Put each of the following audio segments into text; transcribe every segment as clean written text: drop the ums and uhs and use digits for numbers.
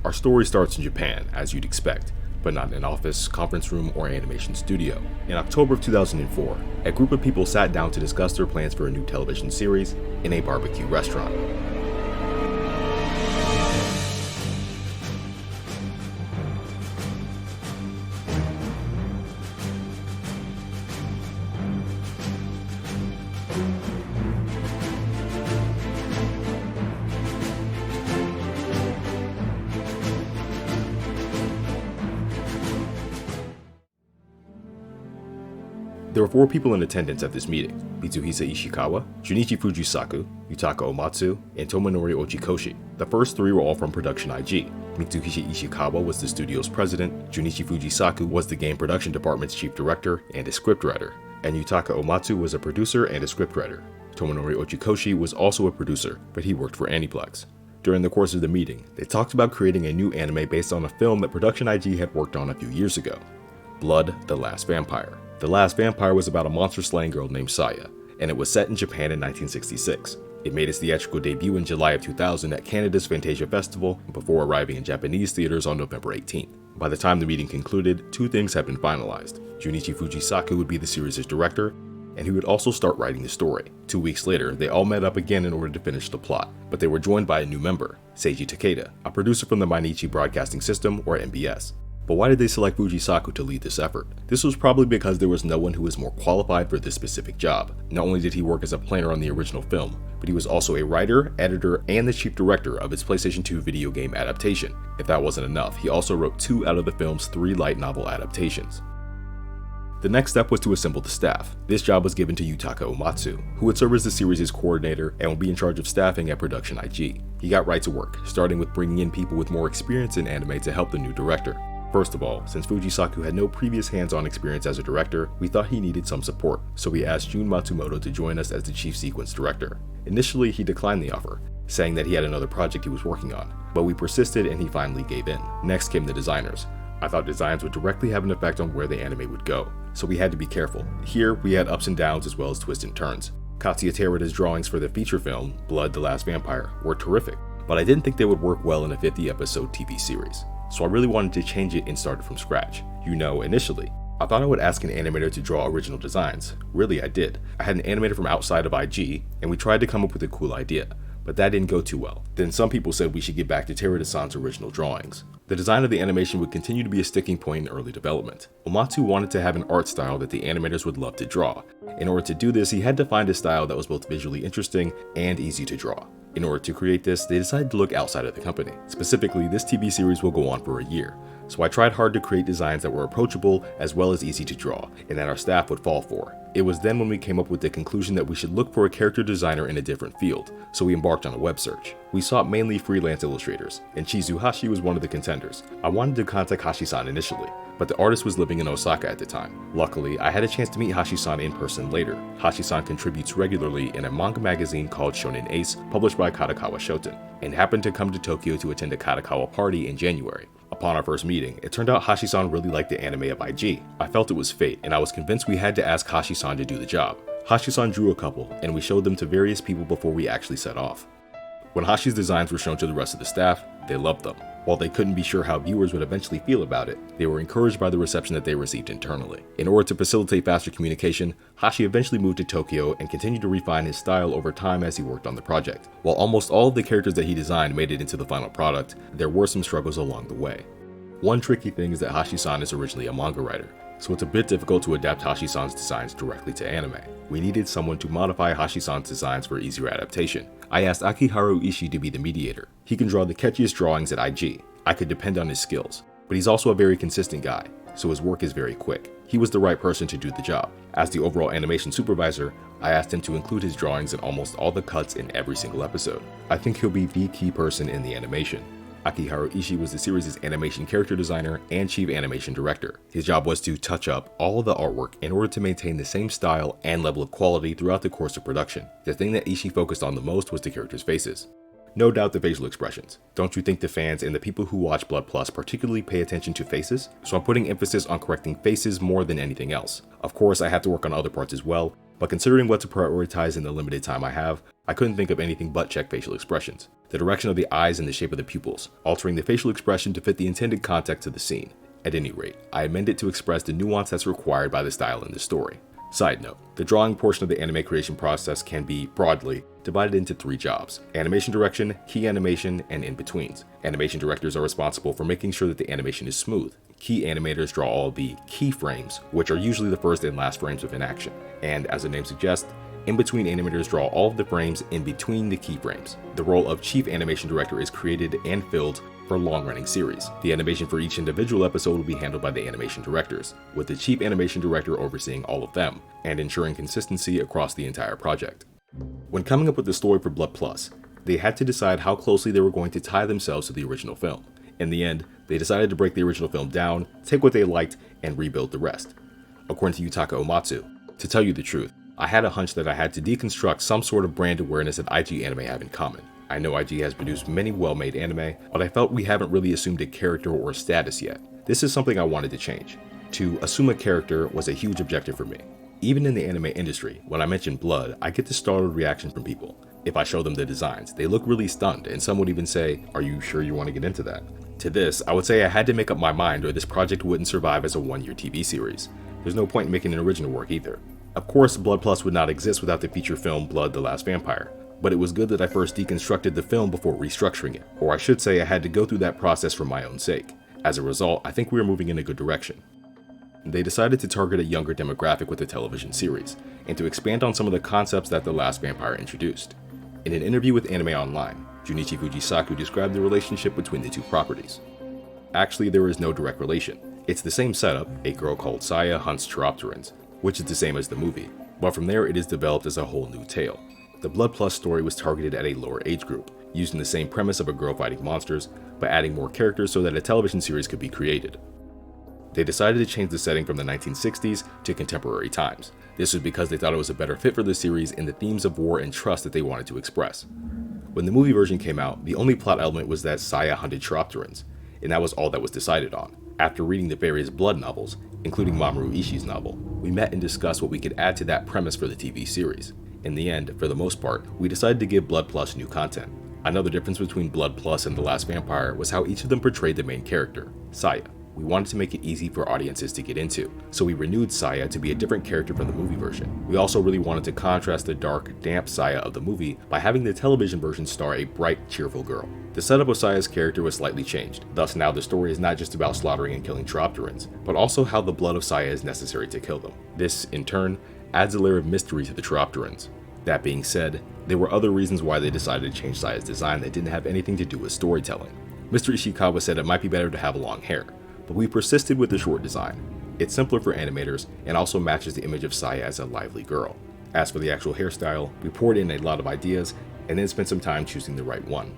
Our story starts in Japan, as you'd expect, but not in an office, conference room, or animation studio. In October of 2004, a group of people sat down to discuss their plans for a new television series in a barbecue restaurant. There were 4 people in attendance at this meeting: Mitsuhisa Ishikawa, Junichi Fujisaku, Yutaka Omatsu, and Tomonori Ochikoshi. The first 3 were all from Production I.G. Mitsuhisa Ishikawa was the studio's president, Junichi Fujisaku was the game production department's chief director and a scriptwriter, and Yutaka Omatsu was a producer and a scriptwriter. Tomonori Ochikoshi was also a producer, but he worked for Aniplex. During the course of the meeting, they talked about creating a new anime based on a film that Production I.G had worked on a few years ago, Blood, the Last Vampire. The Last Vampire was about a monster-slaying girl named Saya, and it was set in Japan in 1966. It made its theatrical debut in July of 2000 at Canada's Fantasia Festival before arriving in Japanese theaters on November 18th. By the time the meeting concluded, 2 things had been finalized. Junichi Fujisaku would be the series' director, and he would also start writing the story. 2 weeks later, they all met up again in order to finish the plot, but they were joined by a new member, Seiji Takeda, a producer from the Mainichi Broadcasting System, or MBS. But why did they select Fujisaku to lead this effort? This was probably because there was no one who was more qualified for this specific job. Not only did he work as a planner on the original film, but he was also a writer, editor, and the chief director of its PlayStation 2 video game adaptation. If that wasn't enough, he also wrote 2 out of the film's 3 light novel adaptations. The next step was to assemble the staff. This job was given to Yutaka Omatsu, who would serve as the series' coordinator and would be in charge of staffing at Production I.G. He got right to work, starting with bringing in people with more experience in anime to help the new director. First of all, since Fujisaku had no previous hands-on experience as a director, we thought he needed some support, so we asked Jun Matsumoto to join us as the chief sequence director. Initially, he declined the offer, saying that he had another project he was working on, but we persisted and he finally gave in. Next came the designers. I thought designs would directly have an effect on where the anime would go, so we had to be careful. Here, we had ups and downs as well as twists and turns. Katsuya Teruda's drawings for the feature film, Blood, the Last Vampire, were terrific, but I didn't think they would work well in a 50-episode TV series. So I really wanted to change it and start it from scratch. Initially, I thought I would ask an animator to draw original designs. Really, I did. I had an animator from outside of IG, and we tried to come up with a cool idea, but that didn't go too well. Then some people said we should get back to Teruda-san's original drawings. The design of the animation would continue to be a sticking point in early development. Omatsu wanted to have an art style that the animators would love to draw. In order to do this, he had to find a style that was both visually interesting and easy to draw. In order to create this, they decided to look outside of the company. Specifically, this TV series will go on for a year, so I tried hard to create designs that were approachable as well as easy to draw, and that our staff would fall for. It was then when we came up with the conclusion that we should look for a character designer in a different field, so we embarked on a web search. We sought mainly freelance illustrators, and Chizuhashi was one of the contenders. I wanted to contact Hashi-san initially, but the artist was living in Osaka at the time. Luckily, I had a chance to meet Hashi-san in person later. Hashi-san contributes regularly in a manga magazine called Shonen Ace, published by Kadokawa Shoten, and happened to come to Tokyo to attend a Kadokawa party in January. Upon our first meeting, it turned out Hashi-san really liked the anime of IG. I felt it was fate, and I was convinced we had to ask Hashi-san to do the job. Hashi-san drew a couple, and we showed them to various people before we actually set off. When Hashi's designs were shown to the rest of the staff, they loved them. While they couldn't be sure how viewers would eventually feel about it, they were encouraged by the reception that they received internally. In order to facilitate faster communication, Hashi eventually moved to Tokyo and continued to refine his style over time as he worked on the project. While almost all of the characters that he designed made it into the final product, there were some struggles along the way. One tricky thing is that Hashi-san is originally a manga writer, so it's a bit difficult to adapt Hashi-san's designs directly to anime. We needed someone to modify Hashi-san's designs for easier adaptation. I asked Akiharu Ishii to be the mediator. He can draw the catchiest drawings at IG. I could depend on his skills, but he's also a very consistent guy, so his work is very quick. He was the right person to do the job. As the overall animation supervisor, I asked him to include his drawings in almost all the cuts in every single episode. I think he'll be the key person in the animation. Akiharu Ishii was the series' animation character designer and chief animation director. His job was to touch up all of the artwork in order to maintain the same style and level of quality throughout the course of production. The thing that Ishii focused on the most was the characters' faces. No doubt the facial expressions. Don't you think the fans and the people who watch Blood Plus particularly pay attention to faces? So I'm putting emphasis on correcting faces more than anything else. Of course, I have to work on other parts as well, But considering what to prioritize in the limited time I have, I couldn't think of anything but check facial expressions. The direction of the eyes and the shape of the pupils, altering the facial expression to fit the intended context of the scene. At any rate, I amended to express the nuance that's required by the style in the story. Side note, the drawing portion of the anime creation process can be, broadly, divided into 3 jobs: animation direction, key animation, and in-betweens. Animation directors are responsible for making sure that the animation is smooth. Key animators draw all the keyframes, which are usually the first and last frames of an action. And as the name suggests, in-between animators draw all of the frames in between the keyframes. The role of chief animation director is created and filled for long-running series. The animation for each individual episode will be handled by the animation directors, with the chief animation director overseeing all of them, and ensuring consistency across the entire project. When coming up with the story for Blood Plus, they had to decide how closely they were going to tie themselves to the original film. In the end, they decided to break the original film down, take what they liked, and rebuild the rest. According to Yutaka Omatsu, to tell you the truth, I had a hunch that I had to deconstruct some sort of brand awareness that IG Anime have in common. I know IG has produced many well-made anime, but I felt we haven't really assumed a character or status yet. This is something I wanted to change. To assume a character was a huge objective for me. Even in the anime industry, when I mention blood, I get the startled reaction from people. If I show them the designs, they look really stunned, and some would even say, "Are you sure you want to get into that?" To this, I would say I had to make up my mind or this project wouldn't survive as a one-year TV series. There's no point in making an original work either. Of course, Blood Plus would not exist without the feature film Blood the Last Vampire, but it was good that I first deconstructed the film before restructuring it, or I should say I had to go through that process for my own sake. As a result, I think we are moving in a good direction. They decided to target a younger demographic with the television series, and to expand on some of the concepts that The Last Vampire introduced. In an interview with Anime Online, Junichi Fujisaku described the relationship between the two properties. Actually, there is no direct relation. It's the same setup: a girl called Saya hunts chiropterans, which is the same as the movie, but from there it is developed as a whole new tale. The Blood Plus story was targeted at a lower age group, using the same premise of a girl fighting monsters, but adding more characters so that a television series could be created. They decided to change the setting from the 1960s to contemporary times. This was because they thought it was a better fit for the series and the themes of war and trust that they wanted to express. When the movie version came out, the only plot element was that Saya hunted chiropterans, and that was all that was decided on. After reading the various Blood novels, including Mamoru Ishii's novel, we met and discussed what we could add to that premise for the TV series. In the end, for the most part, we decided to give Blood Plus new content. Another difference between Blood Plus and The Last Vampire was how each of them portrayed the main character, Saya. We wanted to make it easy for audiences to get into, so we renewed Saya to be a different character from the movie version. We also really wanted to contrast the dark, damp Saya of the movie by having the television version star a bright, cheerful girl. The setup of Saya's character was slightly changed, thus now the story is not just about slaughtering and killing chiropterans, but also how the blood of Saya is necessary to kill them. This, in turn, adds a layer of mystery to the chiropterans. That being said, there were other reasons why they decided to change Saya's design that didn't have anything to do with storytelling. Mr. Ishikawa said it might be better to have long hair, but we persisted with the short design. It's simpler for animators and also matches the image of Saya as a lively girl. As for the actual hairstyle, we poured in a lot of ideas and then spent some time choosing the right one.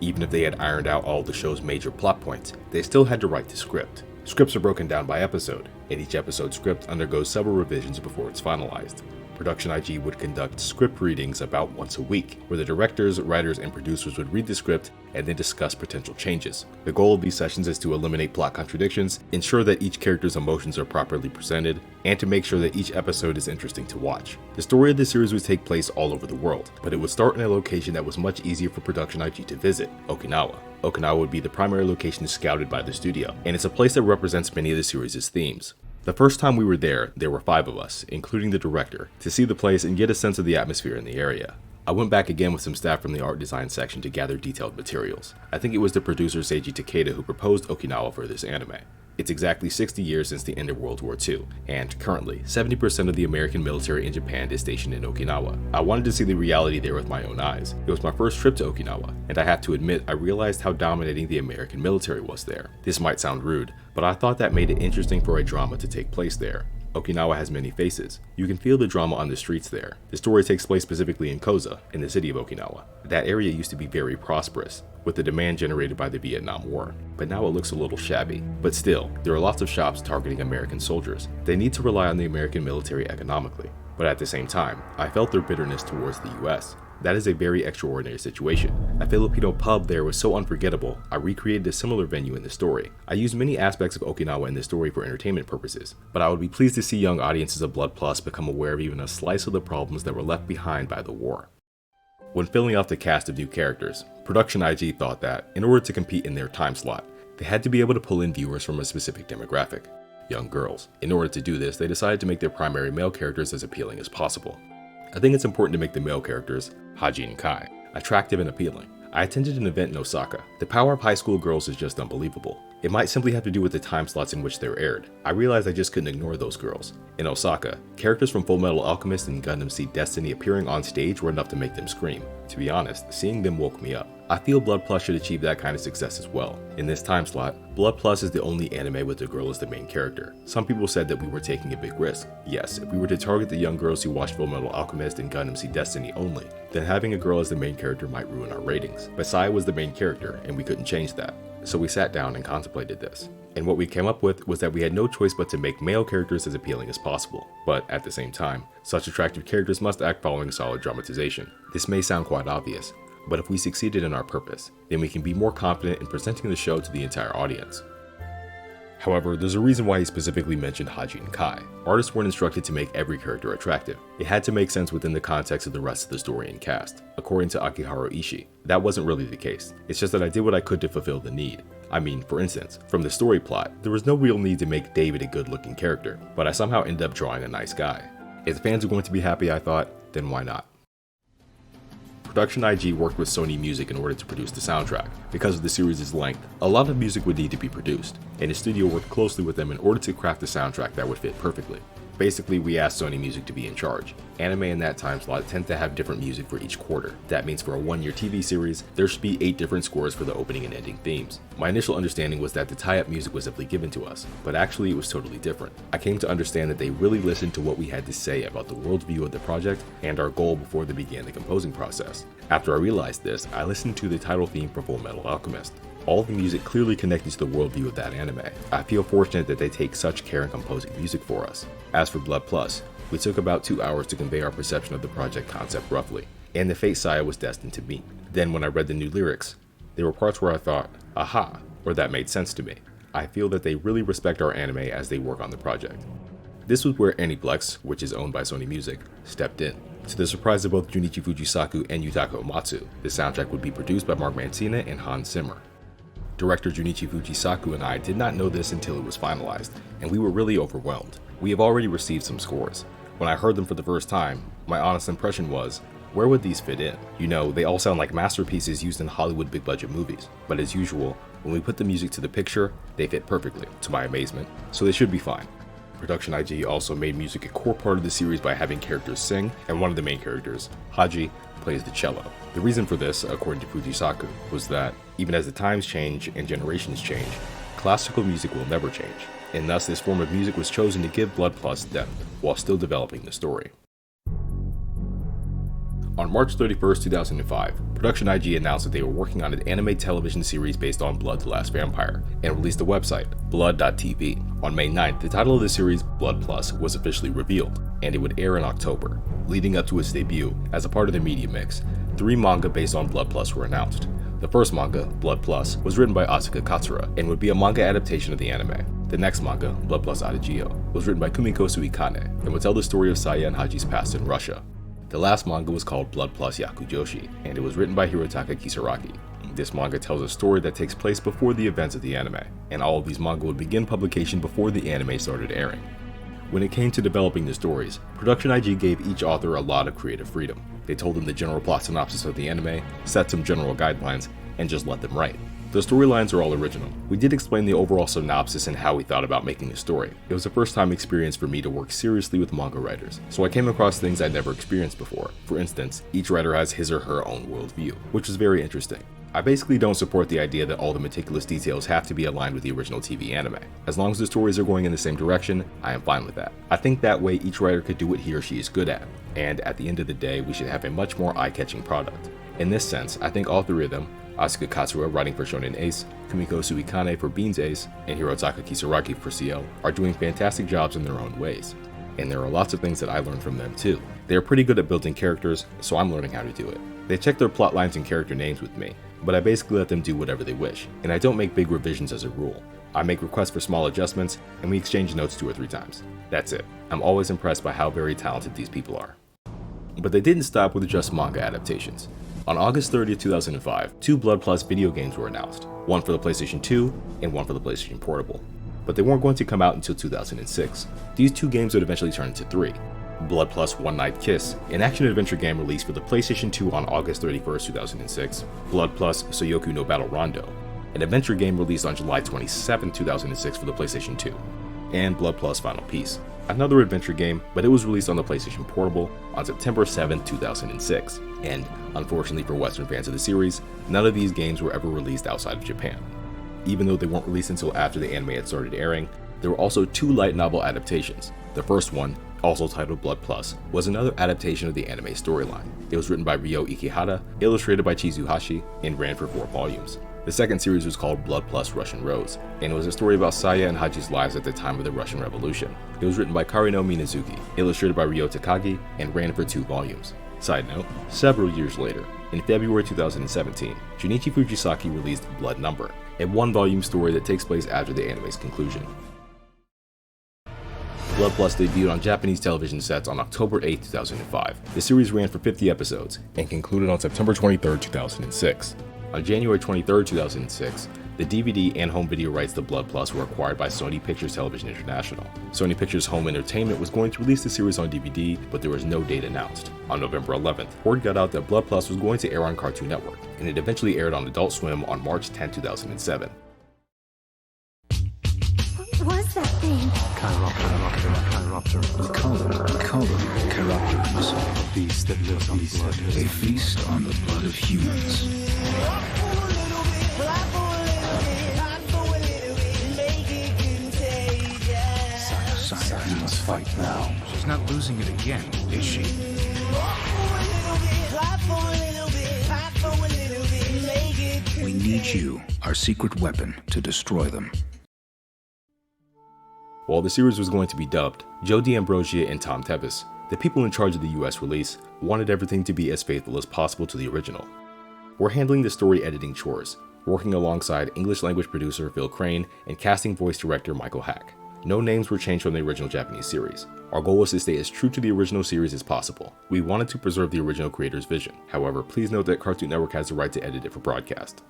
Even if they had ironed out all the show's major plot points, they still had to write the script. Scripts are broken down by episode, and each episode script undergoes several revisions before it's finalized. Production I.G would conduct script readings about once a week, where the directors, writers, and producers would read the script and then discuss potential changes. The goal of these sessions is to eliminate plot contradictions, ensure that each character's emotions are properly presented, and to make sure that each episode is interesting to watch. The story of the series would take place all over the world, but it would start in a location that was much easier for Production I.G to visit: Okinawa. Okinawa would be the primary location scouted by the studio, and it's a place that represents many of the series' themes. The first time we were there were 5 of us, including the director, to see the place and get a sense of the atmosphere in the area. I went back again with some staff from the art design section to gather detailed materials. I think it was the producer Seiji Takeda who proposed Okinawa for this anime. It's exactly 60 years since the end of World War II, and currently, 70% of the American military in Japan is stationed in Okinawa. I wanted to see the reality there with my own eyes. It was my first trip to Okinawa, and I have to admit I realized how dominating the American military was there. This might sound rude, but I thought that made it interesting for a drama to take place there. Okinawa has many faces. You can feel the drama on the streets there. The story takes place specifically in Koza, in the city of Okinawa. That area used to be very prosperous, with the demand generated by the Vietnam War, but now it looks a little shabby. But still, there are lots of shops targeting American soldiers. They need to rely on the American military economically. But at the same time, I felt their bitterness towards the US. That is a very extraordinary situation. A Filipino pub there was so unforgettable, I recreated a similar venue in the story. I used many aspects of Okinawa in the story for entertainment purposes, but I would be pleased to see young audiences of Blood Plus become aware of even a slice of the problems that were left behind by the war. When filling out the cast of new characters, Production I.G thought that, in order to compete in their time slot, they had to be able to pull in viewers from a specific demographic, young girls. In order to do this, they decided to make their primary male characters as appealing as possible. I think it's important to make the male characters, Haji and Kai, attractive and appealing. I attended an event in Osaka. The power of high school girls is just unbelievable. It might simply have to do with the time slots in which they're aired. I realized I just couldn't ignore those girls. In Osaka, characters from Fullmetal Alchemist and Gundam Seed Destiny appearing on stage were enough to make them scream. To be honest, seeing them woke me up. I feel Blood Plus should achieve that kind of success as well. In this time slot, Blood Plus is the only anime with a girl as the main character. Some people said that we were taking a big risk. Yes, if we were to target the young girls who watched Fullmetal Alchemist and Gundam Seed Destiny only, then having a girl as the main character might ruin our ratings. But Sai was the main character, and we couldn't change that. So we sat down and contemplated this. And what we came up with was that we had no choice but to make male characters as appealing as possible. But at the same time, such attractive characters must act following a solid dramatization. This may sound quite obvious, but if we succeeded in our purpose, then we can be more confident in presenting the show to the entire audience. However, there's a reason why he specifically mentioned Haji and Kai. Artists weren't instructed to make every character attractive. It had to make sense within the context of the rest of the story and cast. According to Akihiro Ishii, that wasn't really the case. It's just that I did what I could to fulfill the need. I mean, for instance, from the story plot, there was no real need to make David a good-looking character, but I somehow ended up drawing a nice guy. If the fans are going to be happy, I thought, then why not? Production I.G worked with Sony Music in order to produce the soundtrack. Because of the series' length, a lot of music would need to be produced, and the studio worked closely with them in order to craft a soundtrack that would fit perfectly. Basically, we asked Sony Music to be in charge. Anime in that time slot tend to have different music for each quarter. That means for a one-year TV series, there should be 8 different scores for the opening and ending themes. My initial understanding was that the tie-up music was simply given to us, but actually it was totally different. I came to understand that they really listened to what we had to say about the worldview of the project and our goal before they began the composing process. After I realized this, I listened to the title theme for Fullmetal Alchemist. All the music clearly connected to the worldview of that anime. I feel fortunate that they take such care in composing music for us. As for Blood Plus, we took about 2 hours to convey our perception of the project concept roughly, and the fate Saya was destined to meet. Then when I read the new lyrics, there were parts where I thought, aha, or that made sense to me. I feel that they really respect our anime as they work on the project. This was where Aniplex, which is owned by Sony Music, stepped in. To the surprise of both Junichi Fujisaku and Yutaka Omatsu, the soundtrack would be produced by Mark Mancina and Hans Zimmer. Director Junichi Fujisaku and I did not know this until it was finalized, and we were really overwhelmed. We have already received some scores. When I heard them for the first time, my honest impression was, where would these fit in? You know, they all sound like masterpieces used in Hollywood big budget movies, but as usual, when we put the music to the picture, they fit perfectly, to my amazement, so they should be fine. Production I.G also made music a core part of the series by having characters sing, and one of the main characters, Haji, plays the cello. The reason for this, according to Fujisaku, was that even as the times change and generations change, classical music will never change, and thus this form of music was chosen to give Blood Plus depth, while still developing the story. On March 31st, 2005, Production I.G announced that they were working on an anime television series based on Blood the Last Vampire, and released a website, blood.tv. On May 9th, the title of the series, Blood Plus, was officially revealed, and it would air in October. Leading up to its debut, as a part of the media mix, 3 manga based on Blood Plus were announced. The first manga, Blood Plus, was written by Asuka Katsura, and would be a manga adaptation of the anime. The next manga, Blood Plus Adagio, was written by Kumiko Suikane, and would tell the story of Saya and Haji's past in Russia. The last manga was called Blood Plus Yakujoshi, and it was written by Hirotaka Kisaragi. This manga tells a story that takes place before the events of the anime, and all of these manga would begin publication before the anime started airing. When it came to developing the stories, Production I.G gave each author a lot of creative freedom. They told them the general plot synopsis of the anime, set some general guidelines, and just let them write. The storylines are all original. We did explain the overall synopsis and how we thought about making a story. It was a first time experience for me to work seriously with manga writers, so I came across things I'd never experienced before. For instance, each writer has his or her own worldview, which was very interesting. I basically don't support the idea that all the meticulous details have to be aligned with the original TV anime. As long as the stories are going in the same direction, I am fine with that. I think that way each writer could do what he or she is good at, and at the end of the day, we should have a much more eye-catching product. In this sense, I think all 3 of them, Asuka Katsura writing for Shonen Ace, Kumiko Suikane for Beans Ace, and Hirotaka Kisaragi for CL, are doing fantastic jobs in their own ways. and there are lots of things that I learned from them too. They are pretty good at building characters, so I'm learning how to do it. They check their plot lines and character names with me, but I basically let them do whatever they wish, and I don't make big revisions as a rule. I make requests for small adjustments, and we exchange notes 2 or 3 times. That's it. I'm always impressed by how very talented these people are. But they didn't stop with just manga adaptations. On August 30th, 2005, 2 Blood Plus video games were announced, one for the PlayStation 2 and one for the PlayStation Portable. But they weren't going to come out until 2006. These 2 games would eventually turn into 3. Blood Plus One Night Kiss, an action-adventure game released for the PlayStation 2 on August 31st, 2006. Blood Plus Soyoku no Battle Rondo, an adventure game released on July 27, 2006 for the PlayStation 2. And Blood Plus Final Piece, another adventure game, but it was released on the PlayStation Portable on September 7, 2006. And, unfortunately for Western fans of the series, none of these games were ever released outside of Japan. Even though they weren't released until after the anime had started airing, there were also 2 light novel adaptations. The first one, also titled Blood Plus, was another adaptation of the anime storyline. It was written by Ryo Ikehata, illustrated by Chizuhashi, and ran for 4 volumes. The second series was called Blood Plus Russian Rose, and it was a story about Saya and Haji's lives at the time of the Russian Revolution. It was written by Karino Minazuki, illustrated by Ryo Takagi, and ran for 2 volumes. Side note, several years later, in February 2017, Junichi Fujisaki released Blood Number, a 1-volume story that takes place after the anime's conclusion. Blood Plus debuted on Japanese television sets on October 8, 2005. The series ran for 50 episodes and concluded on September 23, 2006. On January 23, 2006, the DVD and home video rights to Blood Plus were acquired by Sony Pictures Television International. Sony Pictures Home Entertainment was going to release the series on DVD, but there was no date announced. On November 11th, word got out that Blood Plus was going to air on Cartoon Network, and it eventually aired on Adult Swim on March 10, 2007. What was that thing? Chiropter. We call them chiropters. A beast that lives on blood. They feast on the blood of humans. Saya, you must fight now. She's not losing it again, is she? We need you, our secret weapon, to destroy them. While the series was going to be dubbed, Joe D'Ambrosio and Tom Tevis, the people in charge of the US release, wanted everything to be as faithful as possible to the original. We're handling the story editing chores, working alongside English language producer Phil Crane and casting voice director Michael Hack. No names were changed from the original Japanese series. Our goal was to stay as true to the original series as possible. We wanted to preserve the original creator's vision. However, please note that Cartoon Network has the right to edit it for broadcast.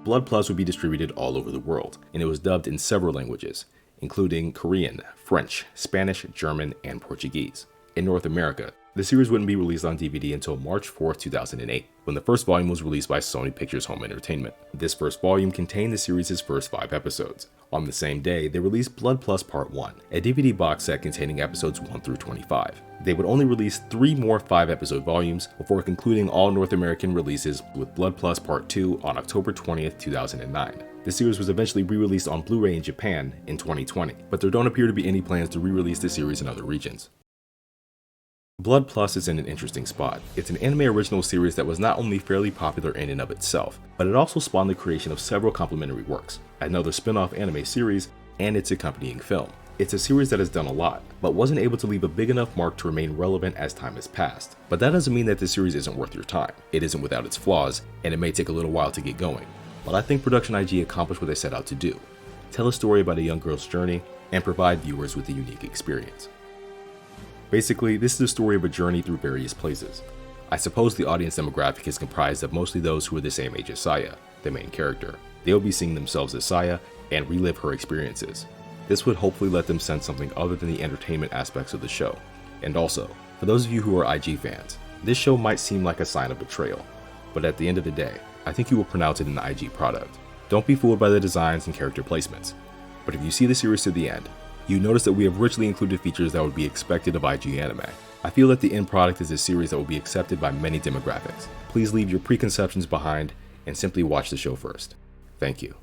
Blood Plus would be distributed all over the world, and it was dubbed in several languages, including Korean, French, Spanish, German, and Portuguese. In North America, the series wouldn't be released on DVD until March 4, 2008, when the first volume was released by Sony Pictures Home Entertainment. This first volume contained the series' first 5 episodes. On the same day, they released Blood Plus Part 1, a DVD box set containing episodes 1 through 25. They would only release 3 more 5-episode volumes before concluding all North American releases with Blood Plus Part 2 on October 20th, 2009. The series was eventually re-released on Blu-ray in Japan in 2020, but there don't appear to be any plans to re-release the series in other regions. Blood Plus is in an interesting spot. It's an anime original series that was not only fairly popular in and of itself, but it also spawned the creation of several complementary works, another spin-off anime series, and its accompanying film. It's a series that has done a lot, but wasn't able to leave a big enough mark to remain relevant as time has passed. But that doesn't mean that the series isn't worth your time. It isn't without its flaws, and it may take a little while to get going. But I think Production I.G accomplished what they set out to do: tell a story about a young girl's journey and provide viewers with a unique experience. Basically, this is the story of a journey through various places. I suppose the audience demographic is comprised of mostly those who are the same age as Saya, the main character. They will be seeing themselves as Saya and relive her experiences. This would hopefully let them sense something other than the entertainment aspects of the show. And also, for those of you who are IG fans, this show might seem like a sign of betrayal, but at the end of the day, I think you will pronounce it an IG product. Don't be fooled by the designs and character placements. But if you see the series to the end, you notice that we have richly included features that would be expected of IG anime. I feel that the end product is a series that will be accepted by many demographics. Please leave your preconceptions behind and simply watch the show first. Thank you.